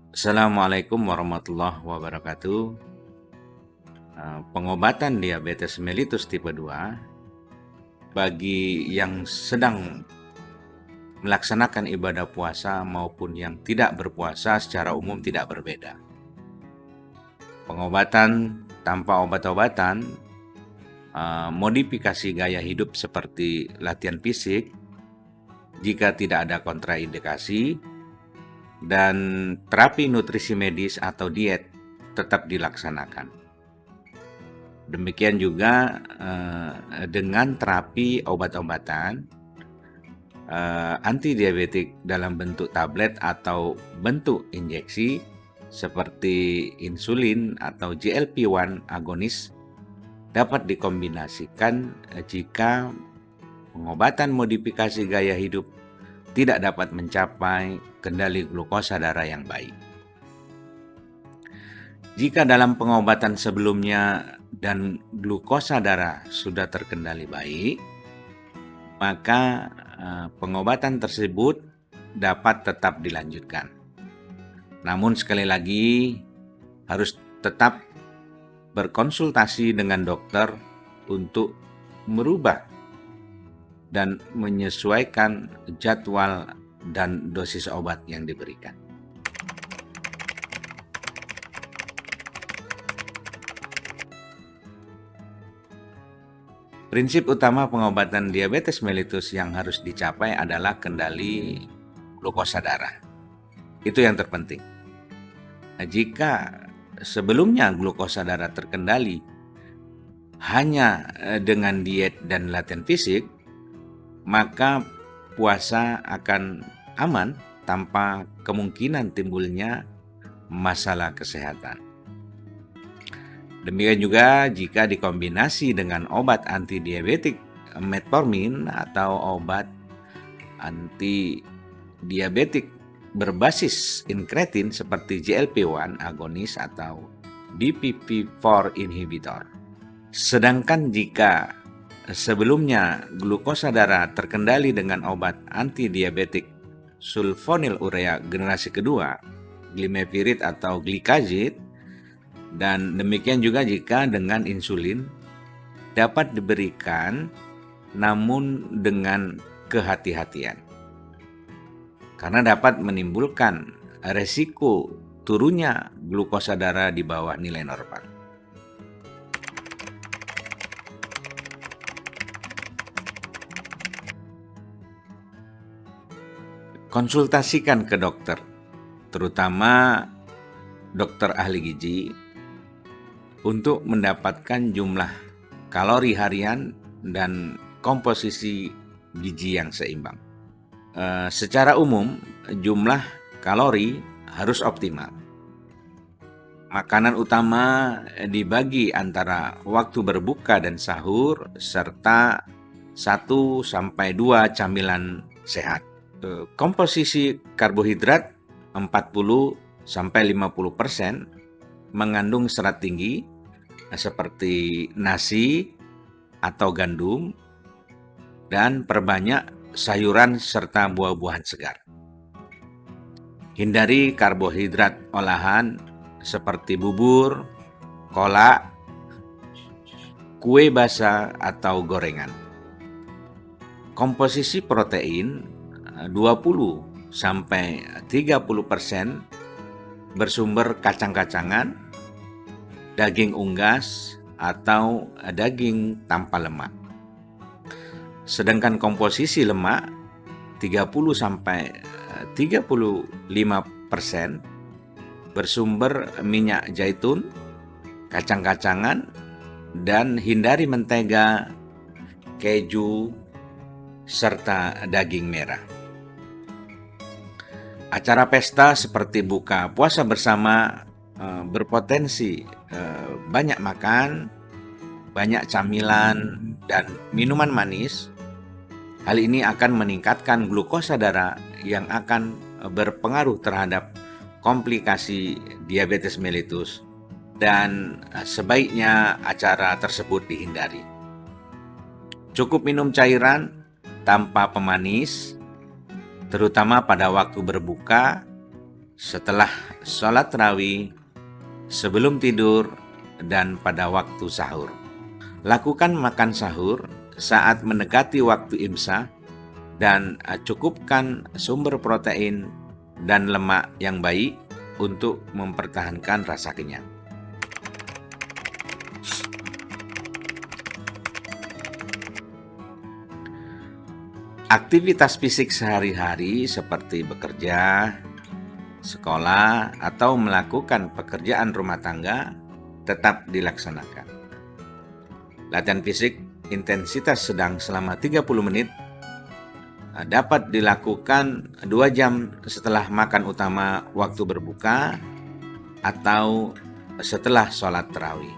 Assalamualaikum warahmatullahi wabarakatuh. Pengobatan diabetes mellitus tipe 2 bagi yang sedang melaksanakan ibadah puasa maupun yang tidak berpuasa secara umum tidak berbeda. Pengobatan tanpa obat-obatan, modifikasi gaya hidup seperti latihan fisik jika tidak ada kontraindikasi, dan terapi nutrisi medis atau diet tetap dilaksanakan. Demikian juga dengan terapi obat-obatan antidiabetik dalam bentuk tablet atau bentuk injeksi seperti insulin atau GLP-1 agonis dapat dikombinasikan jika pengobatan modifikasi gaya hidup tidak dapat mencapai kendali glukosa darah yang baik. Jika dalam pengobatan sebelumnya dan glukosa darah sudah terkendali baik, maka pengobatan tersebut dapat tetap dilanjutkan. Namun sekali lagi harus tetap berkonsultasi dengan dokter untuk merubah dan menyesuaikan jadwal dan dosis obat yang diberikan. Prinsip utama pengobatan diabetes mellitus yang harus dicapai adalah kendali glukosa darah. Itu yang terpenting. Jika sebelumnya glukosa darah terkendali hanya dengan diet dan latihan fisik, maka puasa akan aman tanpa kemungkinan timbulnya masalah kesehatan. Demikian juga jika dikombinasi dengan obat antidiabetik metformin atau obat antidiabetik berbasis inkretin seperti GLP-1 agonis atau DPP-4 inhibitor. Sedangkan jika sebelumnya glukosa darah terkendali dengan obat antidiabetik sulfonylurea generasi kedua, glimepirid atau glikazid, dan demikian juga jika dengan insulin dapat diberikan namun dengan kehati-hatian, karena dapat menimbulkan resiko turunnya glukosa darah di bawah nilai normal. Konsultasikan ke dokter, terutama dokter ahli gizi, untuk mendapatkan jumlah kalori harian dan komposisi gizi yang seimbang. Secara umum, jumlah kalori harus optimal. Makanan utama dibagi antara waktu berbuka dan sahur serta 1-2 camilan sehat. Komposisi karbohidrat 40-50% mengandung serat tinggi seperti nasi atau gandum, dan perbanyak sayuran serta buah-buahan segar. Hindari karbohidrat olahan seperti bubur, kolak, kue basah atau gorengan. Komposisi protein 20-30% bersumber kacang-kacangan, daging unggas, atau daging tanpa lemak. Sedangkan komposisi lemak 30-35% bersumber minyak zaitun, kacang-kacangan, dan hindari mentega, keju, serta daging merah. Acara pesta seperti buka puasa bersama berpotensi banyak makan, banyak camilan, dan minuman manis. Hal ini akan meningkatkan glukosa darah yang akan berpengaruh terhadap komplikasi diabetes mellitus, dan sebaiknya acara tersebut dihindari. Cukup minum cairan tanpa pemanis, terutama pada waktu berbuka, setelah sholat tarawih, sebelum tidur, dan pada waktu sahur. Lakukan makan sahur saat mendekati waktu imsak dan cukupkan sumber protein dan lemak yang baik untuk mempertahankan rasa kenyang. Aktivitas fisik sehari-hari seperti bekerja, sekolah, atau melakukan pekerjaan rumah tangga tetap dilaksanakan. Latihan fisik intensitas sedang selama 30 menit dapat dilakukan 2 jam setelah makan utama waktu berbuka atau setelah sholat tarawih.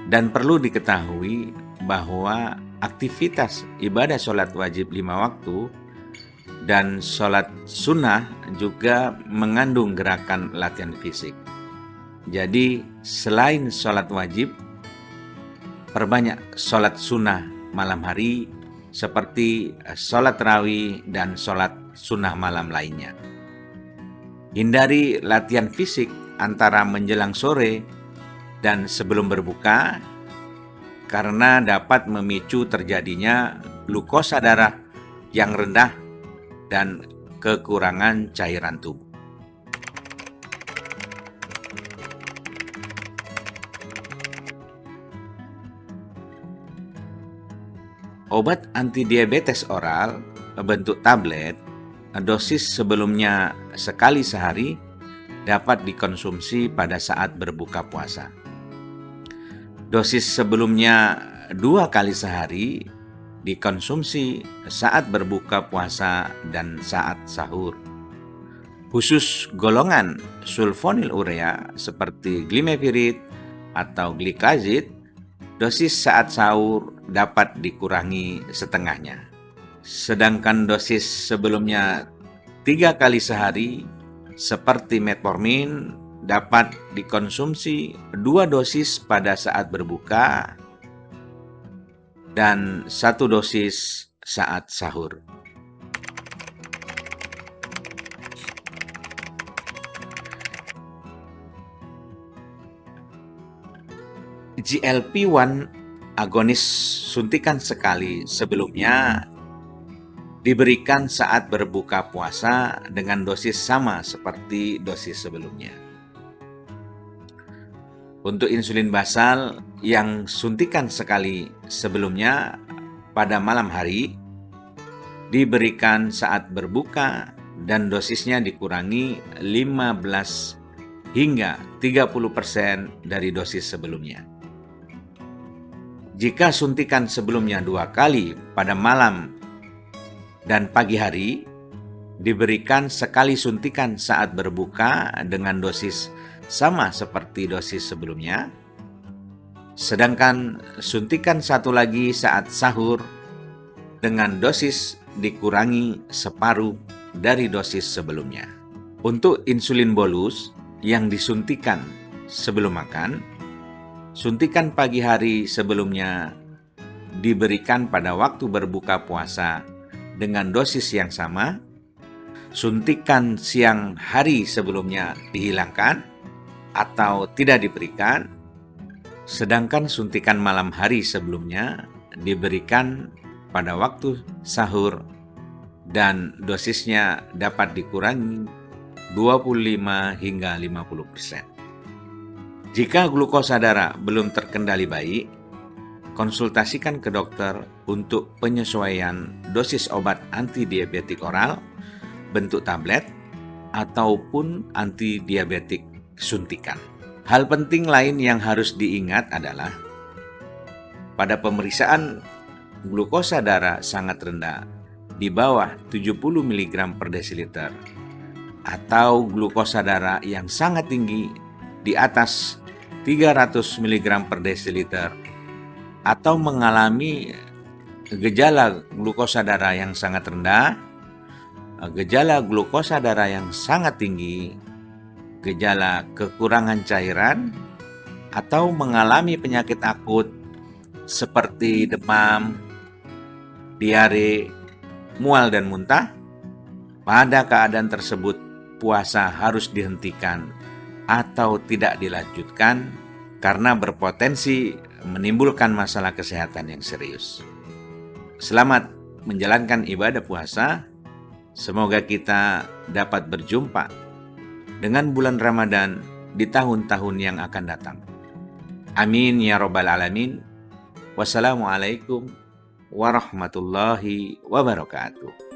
Dan perlu diketahui bahwa aktivitas ibadah sholat wajib 5 waktu dan sholat sunnah juga mengandung gerakan latihan fisik. Jadi selain sholat wajib, perbanyak sholat sunnah malam hari seperti sholat tarawih dan sholat sunnah malam lainnya. Hindari latihan fisik antara menjelang sore dan sebelum berbuka karena dapat memicu terjadinya glukosa darah yang rendah dan kekurangan cairan tubuh. Obat antidiabetes oral bentuk tablet, dosis sebelumnya sekali sehari dapat dikonsumsi pada saat berbuka puasa. Dosis sebelumnya 2 kali sehari dikonsumsi saat berbuka puasa dan saat sahur. Khusus golongan sulfonilurea seperti glimepirid atau glikazid, dosis saat sahur dapat dikurangi setengahnya. Sedangkan dosis sebelumnya 3 kali sehari seperti metformin dapat dikonsumsi 2 dosis pada saat berbuka dan 1 dosis saat sahur. GLP-1 agonis suntikan sekali sebelumnya diberikan saat berbuka puasa dengan dosis sama seperti dosis sebelumnya. Untuk insulin basal yang suntikan sekali sebelumnya pada malam hari diberikan saat berbuka dan dosisnya dikurangi 15 hingga 30% dari dosis sebelumnya. Jika suntikan sebelumnya 2 kali pada malam dan pagi hari, diberikan sekali suntikan saat berbuka dengan dosis sama seperti dosis sebelumnya, sedangkan suntikan satu lagi saat sahur dengan dosis dikurangi separuh dari dosis sebelumnya. Untuk insulin bolus yang disuntikan sebelum makan, suntikan pagi hari sebelumnya diberikan pada waktu berbuka puasa dengan dosis yang sama, suntikan siang hari sebelumnya dihilangkan atau tidak diberikan, sedangkan suntikan malam hari sebelumnya diberikan pada waktu sahur dan dosisnya dapat dikurangi 25 hingga 50%. Jika glukosa darah belum terkendali baik, konsultasikan ke dokter untuk penyesuaian dosis obat antidiabetik oral bentuk tablet ataupun antidiabetik suntikan. Hal penting lain yang harus diingat adalah pada pemeriksaan glukosa darah sangat rendah di bawah 70 mg per desiliter atau glukosa darah yang sangat tinggi di atas 300 mg per desiliter atau mengalami gejala glukosa darah yang sangat rendah, gejala glukosa darah yang sangat tinggi, gejala kekurangan cairan, atau mengalami penyakit akut seperti demam, diare, mual dan muntah. Pada keadaan tersebut puasa harus dihentikan atau tidak dilanjutkan karena berpotensi menimbulkan masalah kesehatan yang serius. Selamat menjalankan ibadah puasa. Semoga kita dapat berjumpa dengan bulan Ramadan di tahun-tahun yang akan datang. Amin ya rabbal alamin. Wassalamualaikum warahmatullahi wabarakatuh.